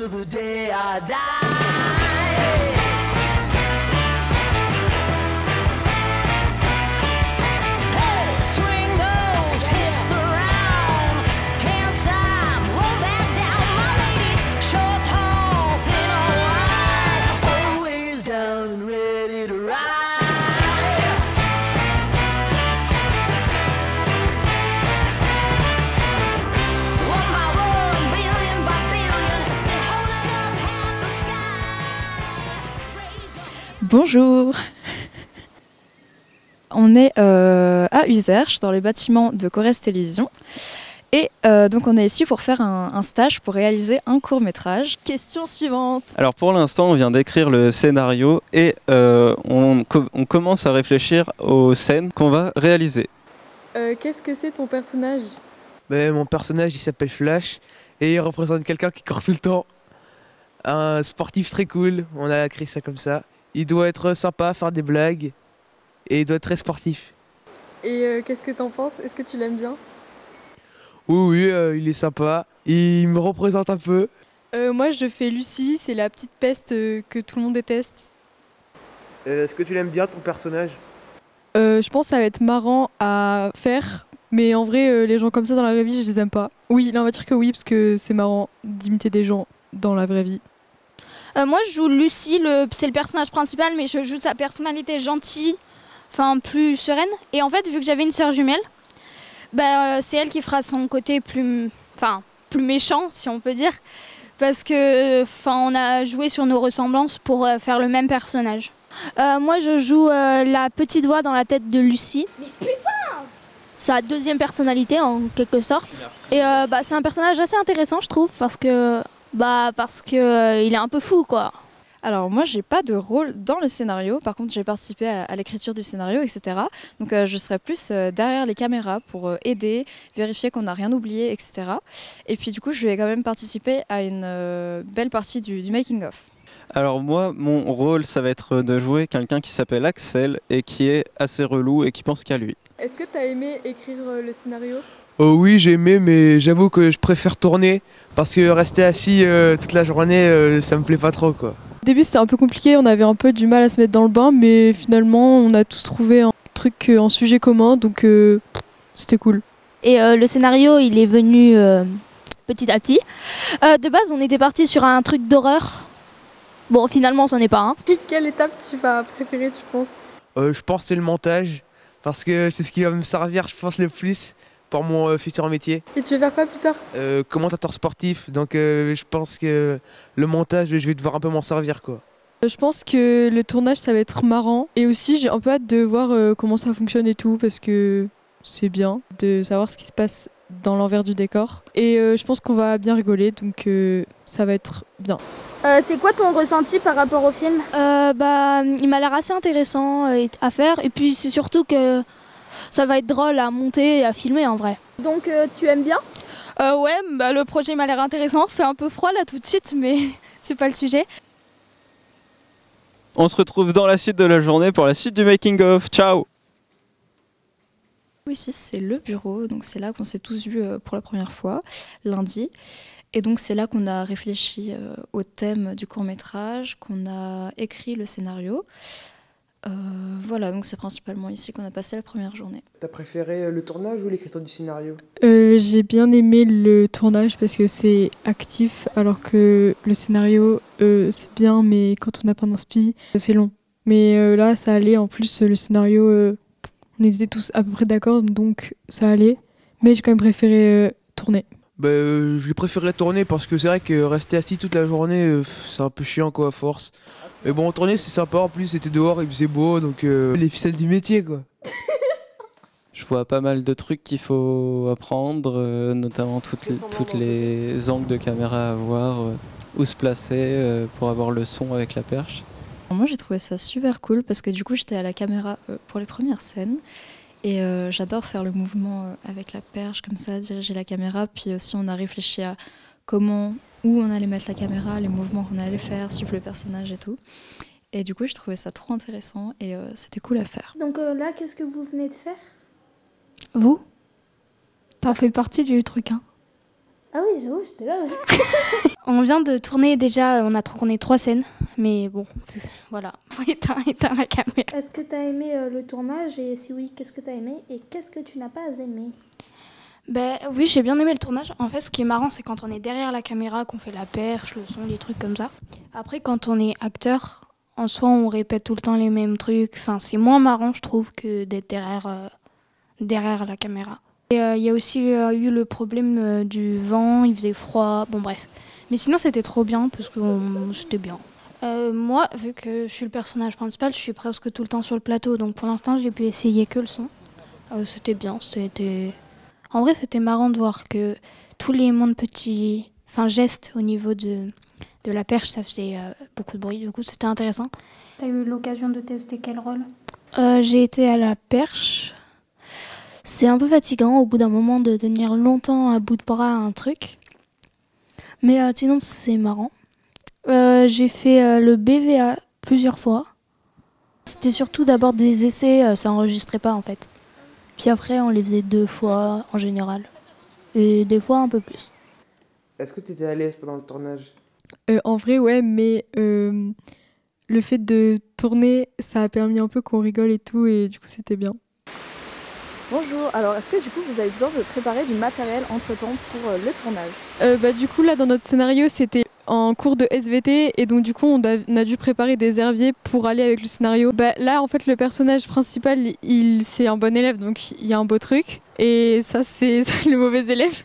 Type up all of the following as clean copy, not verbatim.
till the day I die. Hey, swing those hips around. Can't stop, roll back down. My ladies, short, tall, thin or wide, always down and ready to ride. Bonjour. On est à Uzerche, dans les bâtiments de Corrèze Télévision. Et donc on est ici pour faire un stage pour réaliser un court-métrage. Question suivante. Alors pour l'instant, on vient d'écrire le scénario et on commence à réfléchir aux scènes qu'on va réaliser. Qu'est-ce que c'est ton personnage? Mon personnage il s'appelle Flash et il représente quelqu'un qui court tout le temps. Un sportif très cool, on a écrit ça comme ça. Il doit être sympa, faire des blagues et il doit être très sportif. Et qu'est-ce que t'en penses? Est-ce que tu l'aimes bien? Oui, il est sympa, il me représente un peu. Moi je fais Lucie, c'est la petite peste que tout le monde déteste. Est-ce que tu l'aimes bien ton personnage? Je pense que ça va être marrant à faire, mais en vrai les gens comme ça dans la vraie vie je les aime pas. Oui, là on va dire que oui parce que c'est marrant d'imiter des gens dans la vraie vie. Moi je joue Lucie, c'est le personnage principal, mais je joue sa personnalité gentille, enfin plus sereine. Et en fait, vu que j'avais une sœur jumelle, c'est elle qui fera son côté plus méchant, si on peut dire. Parce que on a joué sur nos ressemblances pour faire le même personnage. Moi je joue la petite voix dans la tête de Lucie. Mais putain! Sa deuxième personnalité en quelque sorte. Et c'est un personnage assez intéressant je trouve parce que il est un peu fou quoi. Alors moi j'ai pas de rôle dans le scénario, par contre j'ai participé à l'écriture du scénario, etc. Donc je serai plus derrière les caméras pour aider, vérifier qu'on n'a rien oublié, etc. Et puis du coup je vais quand même participer à une belle partie du making of. Alors moi, mon rôle, ça va être de jouer quelqu'un qui s'appelle Axel et qui est assez relou et qui pense qu'à lui. Est-ce que t'as aimé écrire le scénario? Oh oui, j'ai aimé, mais j'avoue que je préfère tourner parce que rester assis toute la journée, ça me plaît pas trop quoi. Au début c'était un peu compliqué, on avait un peu du mal à se mettre dans le bain, mais finalement on a tous trouvé un truc, un sujet commun, donc c'était cool. Et le scénario il est venu petit à petit. De base on était parti sur un truc d'horreur. Bon finalement c'en est pas un. Quelle étape tu vas préférer tu penses? Je pense que c'est le montage parce que c'est ce qui va me servir je pense le plus pour mon futur métier. Et tu veux faire quoi plus tard? Commentateur sportif, donc je pense que le montage, je vais devoir un peu m'en servir quoi. Je pense que le tournage ça va être marrant et aussi j'ai un peu hâte de voir comment ça fonctionne et tout parce que c'est bien de savoir ce qui se passe dans l'envers du décor et je pense qu'on va bien rigoler donc ça va être bien. C'est quoi ton ressenti par rapport au film? Il m'a l'air assez intéressant à faire et puis c'est surtout que ça va être drôle à monter et à filmer en vrai. Donc tu aimes bien? Ouais, le projet m'a l'air intéressant. Fait un peu froid là tout de suite, mais c'est pas le sujet. On se retrouve dans la suite de la journée pour la suite du making of. Ciao! Ici c'est le bureau, donc c'est là qu'on s'est tous vus pour la première fois, lundi. Et donc c'est là qu'on a réfléchi au thème du court-métrage, qu'on a écrit le scénario. Voilà, donc c'est principalement ici qu'on a passé la première journée. T'as préféré le tournage ou l'écriture du scénario? J'ai bien aimé le tournage parce que c'est actif alors que le scénario c'est bien mais quand on n'a pas d'inspi c'est long. Mais là ça allait, en plus le scénario on était tous à peu près d'accord donc ça allait. Mais j'ai quand même préféré tourner. J'ai préféré tourner parce que c'est vrai que rester assis toute la journée c'est un peu chiant quoi à force. Mais bon, tourner c'est sympa, en plus c'était dehors, il faisait beau, donc les ficelles du métier quoi. Je vois pas mal de trucs qu'il faut apprendre, notamment toutes les angles de caméra à avoir, où se placer pour avoir le son avec la perche. Moi j'ai trouvé ça super cool parce que du coup j'étais à la caméra pour les premières scènes. Et j'adore faire le mouvement avec la perche comme ça, diriger la caméra. Puis aussi on a réfléchi à où on allait mettre la caméra, les mouvements qu'on allait faire, suivre le personnage et tout. Et du coup je trouvais ça trop intéressant et c'était cool à faire. Donc là qu'est-ce que vous venez de faire? Vous? T'en fais partie du truc, hein? Ah oui, j'avoue, j'étais là aussi. On vient de tourner déjà, on a tourné 3 scènes, mais bon, voilà, éteins la caméra. Est-ce que t'as aimé le tournage et si oui, qu'est-ce que t'as aimé et qu'est-ce que tu n'as pas aimé? Ben oui, j'ai bien aimé le tournage. En fait, ce qui est marrant, c'est quand on est derrière la caméra, qu'on fait la perche, le son, les trucs comme ça. Après, quand on est acteur, en soi, on répète tout le temps les mêmes trucs. Enfin, c'est moins marrant, je trouve, que d'être derrière la caméra. Et il y a aussi eu le problème du vent, il faisait froid, bon bref. Mais sinon, c'était trop bien, parce que c'était bien. Moi, vu que je suis le personnage principal, je suis presque tout le temps sur le plateau. Donc pour l'instant, j'ai pu essayer que le son. C'était bien, En vrai, c'était marrant de voir que tous les mondes petits, gestes au niveau de la perche, ça faisait beaucoup de bruit. Du coup, c'était intéressant. T'as eu l'occasion de tester quel rôle? J'ai été à la perche. C'est un peu fatigant au bout d'un moment de tenir longtemps à bout de bras un truc. Mais sinon, c'est marrant. J'ai fait le BVA plusieurs fois. C'était surtout d'abord des essais, ça enregistrait pas en fait. Puis après, on les faisait 2 fois en général. Et des fois un peu plus. Est-ce que tu étais à l'aise pendant le tournage? En vrai, ouais, mais le fait de tourner, ça a permis un peu qu'on rigole et tout, et du coup, c'était bien. Bonjour, alors est-ce que du coup vous avez besoin de préparer du matériel entre-temps pour le tournage? Du coup, là, dans notre scénario, c'était en cours de SVT, et donc du coup, on a dû préparer des herbiers pour aller avec le scénario. Là, en fait, le personnage principal, c'est un bon élève, donc il y a un beau truc, et ça, c'est le mauvais élève.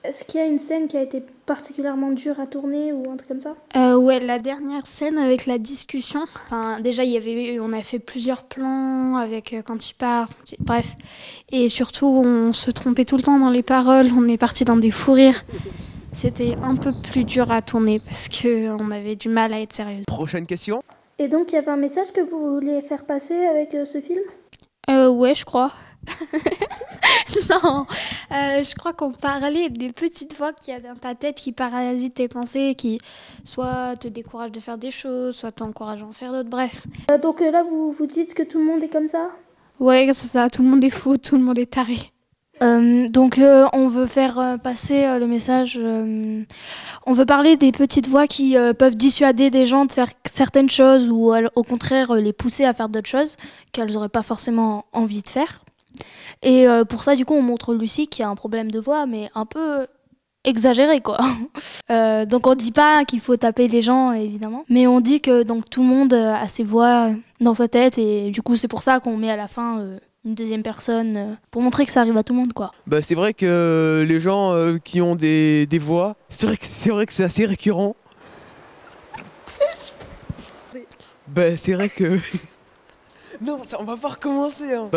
Est-ce qu'il y a une scène qui a été particulièrement dure à tourner ou un truc comme ça? Ouais, la dernière scène avec la discussion. Déjà, on a fait plusieurs plans avec quand il part. Bref. Et surtout, on se trompait tout le temps dans les paroles. On est parti dans des fous rires. C'était un peu plus dur à tourner parce qu'on avait du mal à être sérieux. Prochaine question. Et donc, il y avait un message que vous vouliez faire passer avec ce film? Ouais, je crois. Non, je crois qu'on parlait des petites voix qu'il y a dans ta tête qui parasitent tes pensées, qui soit te découragent de faire des choses, soit t'encouragent à en faire d'autres, bref. Donc là, vous dites que tout le monde est comme ça? Ouais, c'est ça, tout le monde est fou, tout le monde est taré. Donc on veut faire passer le message, on veut parler des petites voix qui peuvent dissuader des gens de faire certaines choses ou au contraire les pousser à faire d'autres choses qu'elles n'auraient pas forcément envie de faire. Et pour ça, du coup, on montre Lucie qui a un problème de voix, mais un peu exagéré, quoi. Donc on dit pas qu'il faut taper les gens, évidemment, mais on dit que donc tout le monde a ses voix dans sa tête, et du coup, c'est pour ça qu'on met à la fin une deuxième personne, pour montrer que ça arrive à tout le monde, quoi. C'est vrai que les gens qui ont des voix, c'est vrai que c'est assez récurrent. C'est vrai que... Non, on va pas recommencer. Hein.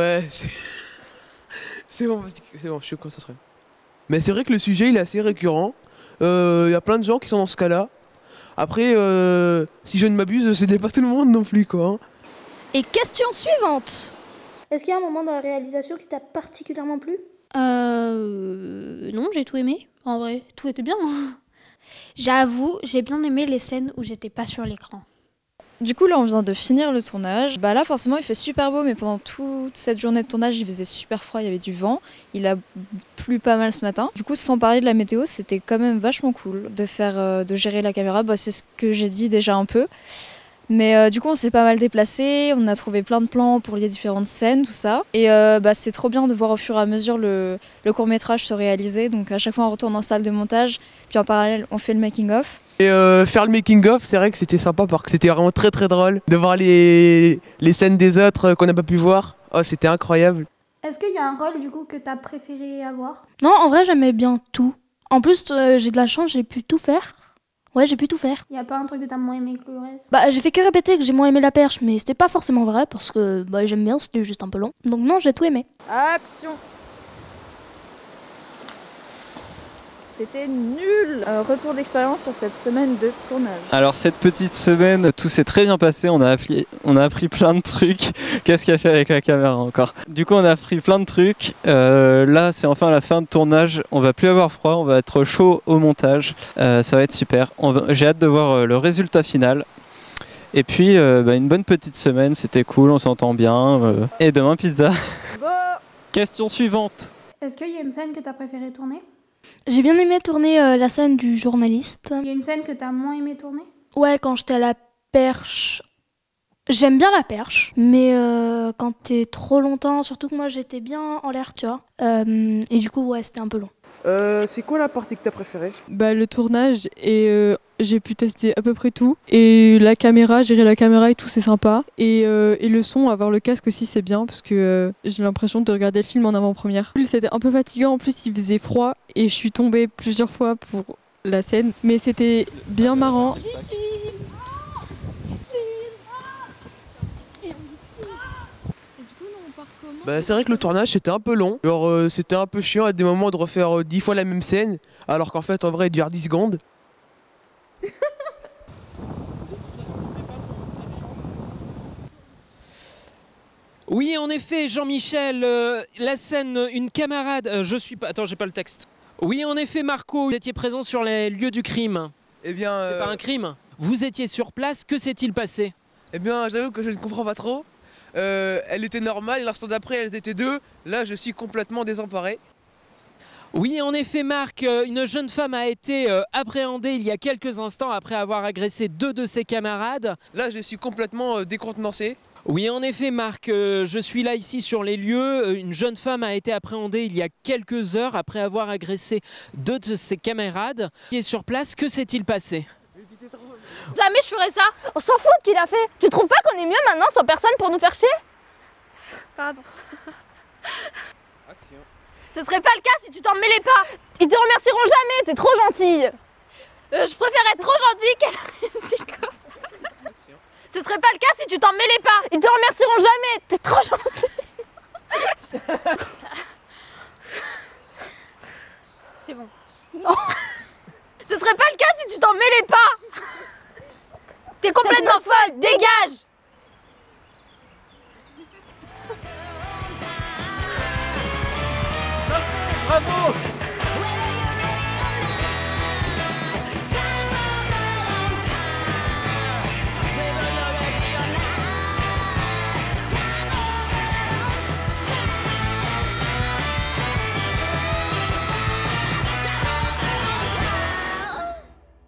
C'est bon, je suis concentré. Mais c'est vrai que le sujet, il est assez récurrent. Y a plein de gens qui sont dans ce cas-là. Après, si je ne m'abuse, ce n'est pas tout le monde non plus, quoi. Hein. Et question suivante. Est-ce qu'il y a un moment dans la réalisation qui t'a particulièrement plu? Non, j'ai tout aimé. En vrai, tout était bien. J'avoue, j'ai bien aimé les scènes où j'étais pas sur l'écran. Du coup, là, on vient de finir le tournage. Là, forcément, il fait super beau, mais pendant toute cette journée de tournage, il faisait super froid, il y avait du vent. Il a plu pas mal ce matin. Du coup, sans parler de la météo, c'était quand même vachement cool de gérer la caméra. C'est ce que j'ai dit déjà un peu. Mais du coup, on s'est pas mal déplacé, on a trouvé plein de plans pour les différentes scènes, tout ça. Et c'est trop bien de voir au fur et à mesure le court-métrage se réaliser. Donc à chaque fois, on retourne en salle de montage, puis en parallèle, on fait le making-of. Et faire le making-of, c'est vrai que c'était sympa parce que c'était vraiment très très drôle de voir les scènes des autres qu'on n'a pas pu voir. Oh, c'était incroyable. Est-ce qu'il y a un rôle du coup que t'as préféré avoir? Non, en vrai, j'aimais bien tout. En plus, j'ai de la chance, j'ai pu tout faire. Ouais, j'ai pu tout faire. Y a pas un truc que t'as moins aimé que le reste? J'ai fait que répéter que j'ai moins aimé la perche, mais c'était pas forcément vrai parce que j'aime bien, c'était juste un peu long. Donc non, j'ai tout aimé. Action! C'était nul! Retour d'expérience sur cette semaine de tournage. Alors cette petite semaine, tout s'est très bien passé, on a appris plein de trucs. Qu'est-ce qu'il y a fait avec la caméra encore? Du coup on a appris plein de trucs. Là c'est enfin la fin de tournage, on va plus avoir froid, on va être chaud au montage. Ça va être super, j'ai hâte de voir le résultat final. Et puis une bonne petite semaine, c'était cool, on s'entend bien. Et demain pizza. Go! Question suivante. Est-ce qu'il y a une scène que t'as préféré tourner? J'ai bien aimé tourner la scène du journaliste. Il y a une scène que t'as moins aimé tourner? Ouais, quand j'étais à la perche. J'aime bien la perche, mais quand t'es trop longtemps, surtout que moi j'étais bien en l'air, tu vois. Et du coup, ouais, c'était un peu long. C'est quoi la partie que t'as préférée? Bah, le tournage, et j'ai pu tester à peu près tout. Et la caméra, gérer la caméra et tout, c'est sympa. Et le son, avoir le casque aussi, c'est bien, parce que j'ai l'impression de regarder le film en avant-première. C'était un peu fatigant, en plus il faisait froid, et je suis tombée plusieurs fois pour la scène. Mais c'était bien marrant. Bah, c'est vrai que le tournage c'était un peu long. Genre c'était un peu chiant à des moments de refaire 10 fois la même scène, alors qu'en fait en vrai il dure 10 secondes. Oui, en effet, Jean-Michel, la scène, une camarade. Je suis pas. Attends, j'ai pas le texte. Oui, en effet, Marco, vous étiez présent sur les lieux du crime. Eh bien. C'est pas un crime. Vous étiez sur place, que s'est-il passé? Eh bien, j'avoue que je ne comprends pas trop. Elle était normale, l'instant d'après elles étaient deux. Là, je suis complètement désemparé. Oui, en effet, Marc, une jeune femme a été appréhendée il y a quelques instants après avoir agressé 2 de ses camarades. Là, je suis complètement décontenancé. Oui, en effet, Marc, je suis là ici sur les lieux. Une jeune femme a été appréhendée il y a quelques heures après avoir agressé 2 de ses camarades. Qui est sur place, que s'est-il passé? Jamais je ferais ça. On s'en fout qu'il a fait. Tu trouves pas qu'on est mieux maintenant sans personne pour nous faire chier? Pardon. Action. Ce serait pas le cas si tu t'en mêlais pas. Ils te remercieront jamais, t'es trop gentille. Je préfère être trop gentille qu'être une psychopathe. Ce serait pas le cas si tu t'en mêlais pas. Ils te remercieront jamais, t'es trop gentille. C'est bon. Non. Ce serait pas le cas si tu t'en mêlais pas. T'es complètement folle, dégage. Bravo!